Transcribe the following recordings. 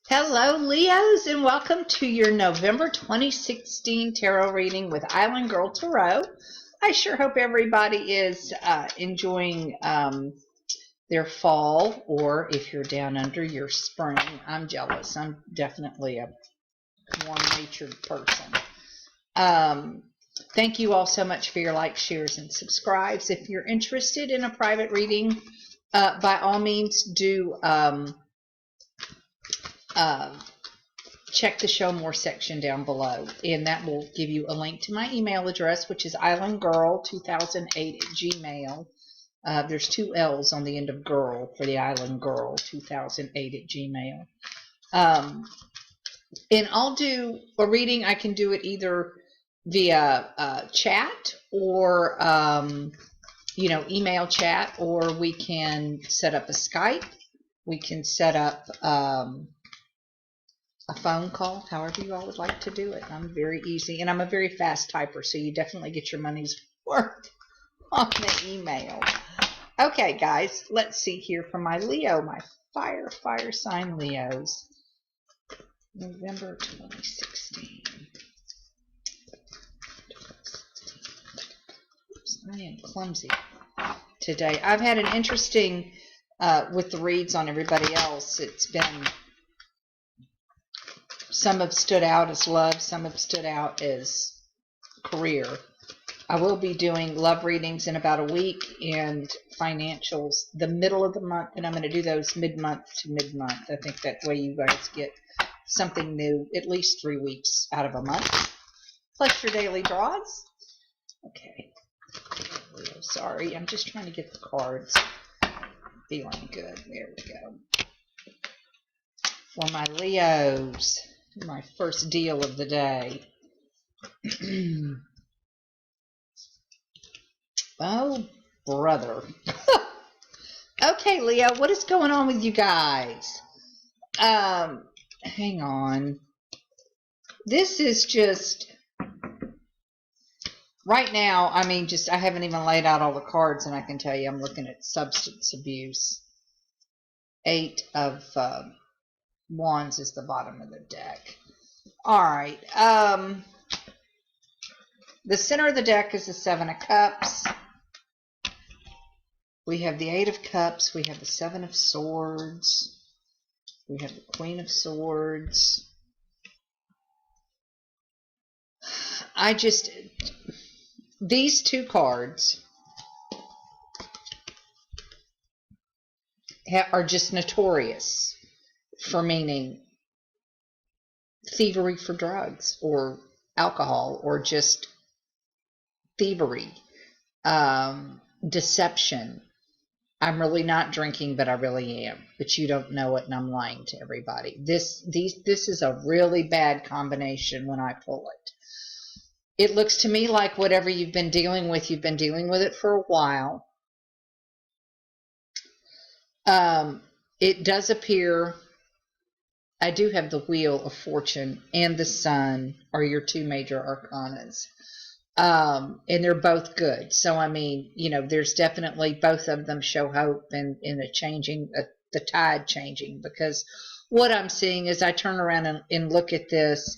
Hello, Leos, and welcome to your November 2016 tarot reading with Islandgirl Tarot. I sure hope everybody is enjoying their fall, or if you're down under, your spring. I'm jealous. I'm definitely a warm-natured person. Thank you all so much for your likes, shares, and subscribes. If you're interested in a private reading, by all means, do check the show more section down below, and that will give you a link to my email address, which is islandgirl2008@gmail. There's two L's on the end of girl for the islandgirl2008@gmail. And I'll do a reading. I can do it either via chat or email chat, or we can set up a Skype. We can set up a phone call, however you all would like to do it. I'm very easy, and I'm a very fast typer, so you definitely get your money's worth on the email. Okay, guys, let's see here for my Leo, my fire sign Leos. November 2016. Oops, I am clumsy today. I've had an interesting, with the reads on everybody else, it's been, some have stood out as love, some have stood out as career. I will be doing love readings in about a week, and financials the middle of the month, and I'm going to do those mid-month to mid-month. I think that way you guys get something new at least 3 weeks out of a month, plus your daily draws. Okay. Sorry, I'm just trying to get the cards feeling good. There we go. For my Leos, my first deal of the day. Oh, brother. Okay, Leo, what is going on with you guys? Hang on. This is just, right now, I mean, I haven't even laid out all the cards, and I can tell you I'm looking at substance abuse. 8 of Wands is the bottom of the deck. All right. The center of the deck is the 7 of Cups. We have the 8 of Cups. We have the 7 of Swords. We have the Queen of Swords. These two cards are just notorious for meaning thievery for drugs or alcohol, or just thievery, deception. I'm really not drinking, but I really am. But you don't know it, and I'm lying to everybody. This is a really bad combination when I pull it. It looks to me like whatever you've been dealing with it for a while. It does appear, I do have the Wheel of Fortune and the Sun are your two major arcanas. And they're both good. So, I mean, there's definitely, both of them show hope in the changing, the tide changing, because what I'm seeing is I turn around and look at this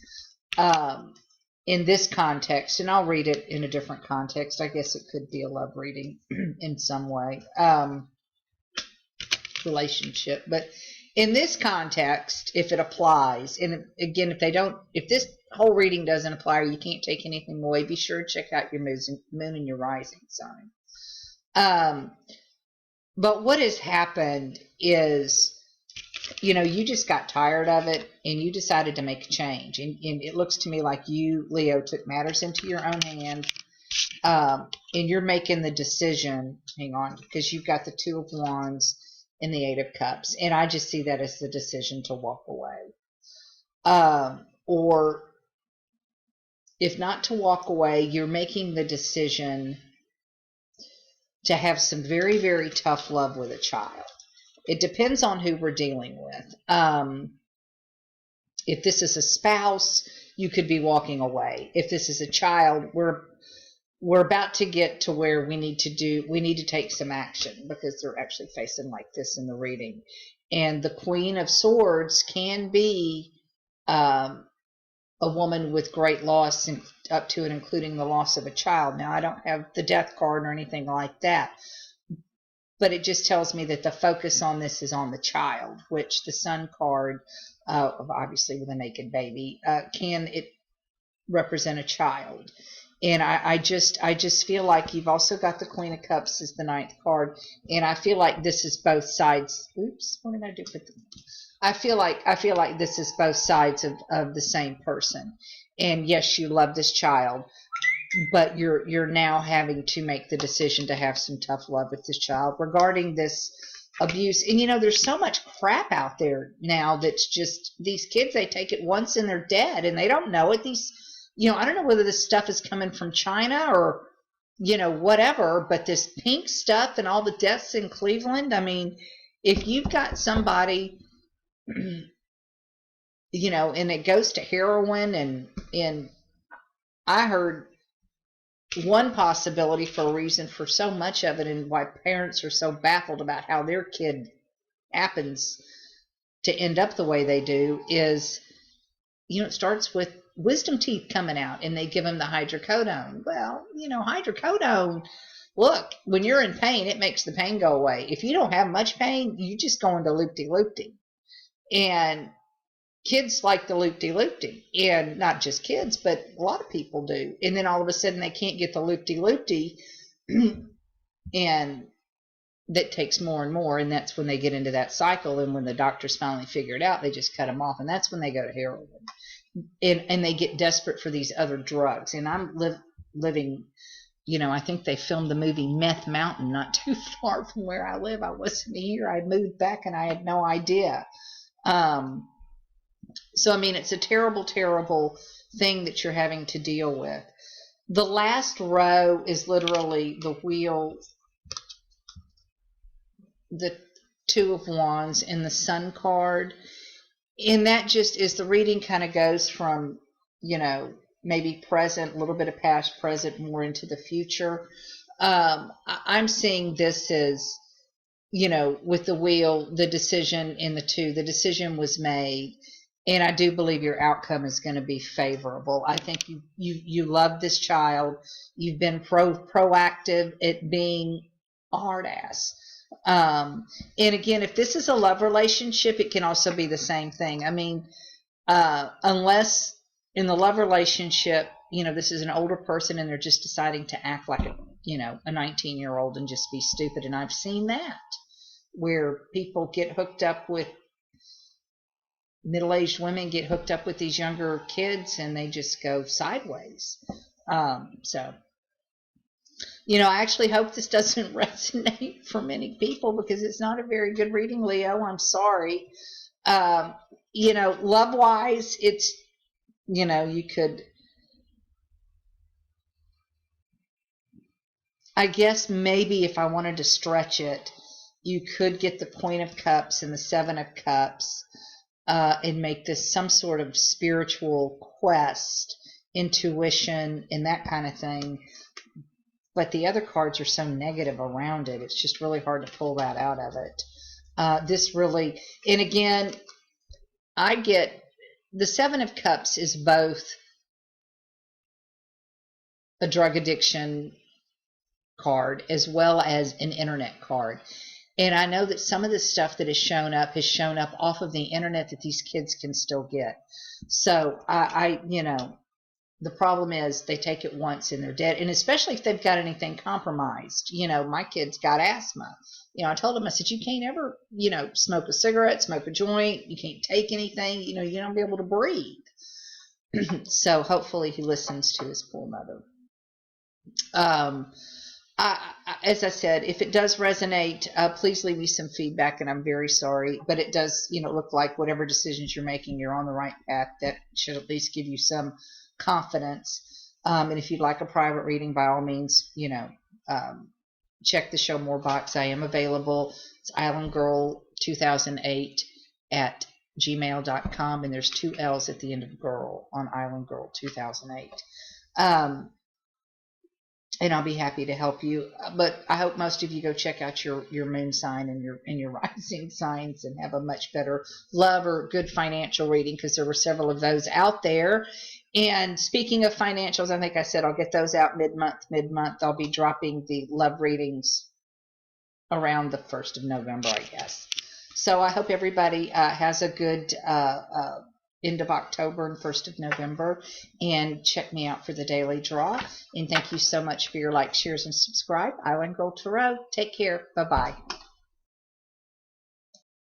in this context, and I'll read it in a different context. I guess it could be a love reading in some way, relationship, but in this context, if it applies, and again, if this whole reading doesn't apply, or you can't take anything away, be sure to check out your moon and your rising sign. But what has happened is, you just got tired of it, and you decided to make a change. And it looks to me like you, Leo, took matters into your own hand, and you're making the decision. Hang on, because you've got the 2 of Wands and the 8 of Cups, and I just see that as the decision to walk away. Or if not to walk away, you're making the decision to have some very, very tough love with a child. It depends on who we're dealing with. If this is a spouse, you could be walking away. If this is a child, we're about to get to where we need to take some action, because they're actually facing like this in the reading. And the Queen of Swords can be um, a woman with great loss, up to and including the loss of a child. Now, I don't have the death card or anything like that, but it just tells me that the focus on this is on the child, which the Sun card, obviously with a naked baby, can it represent a child. And I just feel like you've also got the Queen of Cups as the ninth card, and I feel like this is both sides. Oops, what did I do with the? I feel like this is both sides of the same person. And yes, you love this child, but you're now having to make the decision to have some tough love with this child regarding this abuse. And there's so much crap out there now that's just these kids, they take it once and they're dead and they don't know it. These, I don't know whether this stuff is coming from China or whatever, but this pink stuff and all the deaths in Cleveland, I mean, if you've got somebody and it goes to heroin, and I heard one possibility for a reason for so much of it, and why parents are so baffled about how their kid happens to end up the way they do is, it starts with wisdom teeth coming out and they give them the hydrocodone. Well, hydrocodone, look, when you're in pain, it makes the pain go away. If you don't have much pain, you just go into loop-de-loop-de. And kids like the loop-de-loop-de, and not just kids, but a lot of people do. And then all of a sudden they can't get the loop-de-loop-de, and that takes more and more, and that's when they get into that cycle. And when the doctors finally figure it out, they just cut them off, and that's when they go to heroin, and they get desperate for these other drugs. And I'm living, I think they filmed the movie Meth Mountain not too far from where I live. I wasn't here. I moved back and I had no idea. So, I mean, it's a terrible, terrible thing that you're having to deal with. The last row is literally the wheel, the Two of Wands, and the Sun card. And that just is, the reading kind of goes from, maybe present, a little bit of past, present, more into the future. I'm seeing this as, with the wheel, the decision in the two, the decision was made. And I do believe your outcome is going to be favorable. I think you love this child. You've been proactive at being a hard ass. And again, if this is a love relationship, it can also be the same thing. I mean, unless in the love relationship, this is an older person and they're just deciding to act like a 19-year-old and just be stupid. And I've seen that, where people get hooked up with, middle-aged women get hooked up with these younger kids and they just go sideways. So, I actually hope this doesn't resonate for many people, because it's not a very good reading, Leo. I'm sorry. Love-wise, it's, you could, I guess maybe if I wanted to stretch it, you could get the Queen of Cups and the Seven of Cups, and make this some sort of spiritual quest, intuition, and that kind of thing. But the other cards are so negative around it, it's just really hard to pull that out of it. This really, and again, I get the Seven of Cups is both a drug addiction card as well as an internet card. And I know that some of the stuff that has shown up off of the internet that these kids can still get. So I the problem is they take it once and they're dead. And especially if they've got anything compromised. My kids got asthma. I told them, I said, you can't ever, smoke a cigarette, smoke a joint. You can't take anything. You don't be able to breathe. So hopefully he listens to his poor mother. As I said, if it does resonate, please leave me some feedback, and I'm very sorry. But it does, look like whatever decisions you're making, you're on the right path. That should at least give you some confidence. And if you'd like a private reading, by all means, check the Show More box. I am available. It's Islandgirl 2008 at gmail.com, and there's 2 L's at the end of girl on Islandgirl 2008. and I'll be happy to help you. But I hope most of you go check out your moon sign and your rising signs and have a much better love or good financial reading, because there were several of those out there. And speaking of financials, I think I said I'll get those out mid-month. Mid-month, I'll be dropping the love readings around the 1st of November, I guess. So I hope everybody has a good end of October and 1st of November. And check me out for the daily draw. And thank you so much for your likes, shares, and subscribe. Island Girl Tarot. Take care. Bye-bye.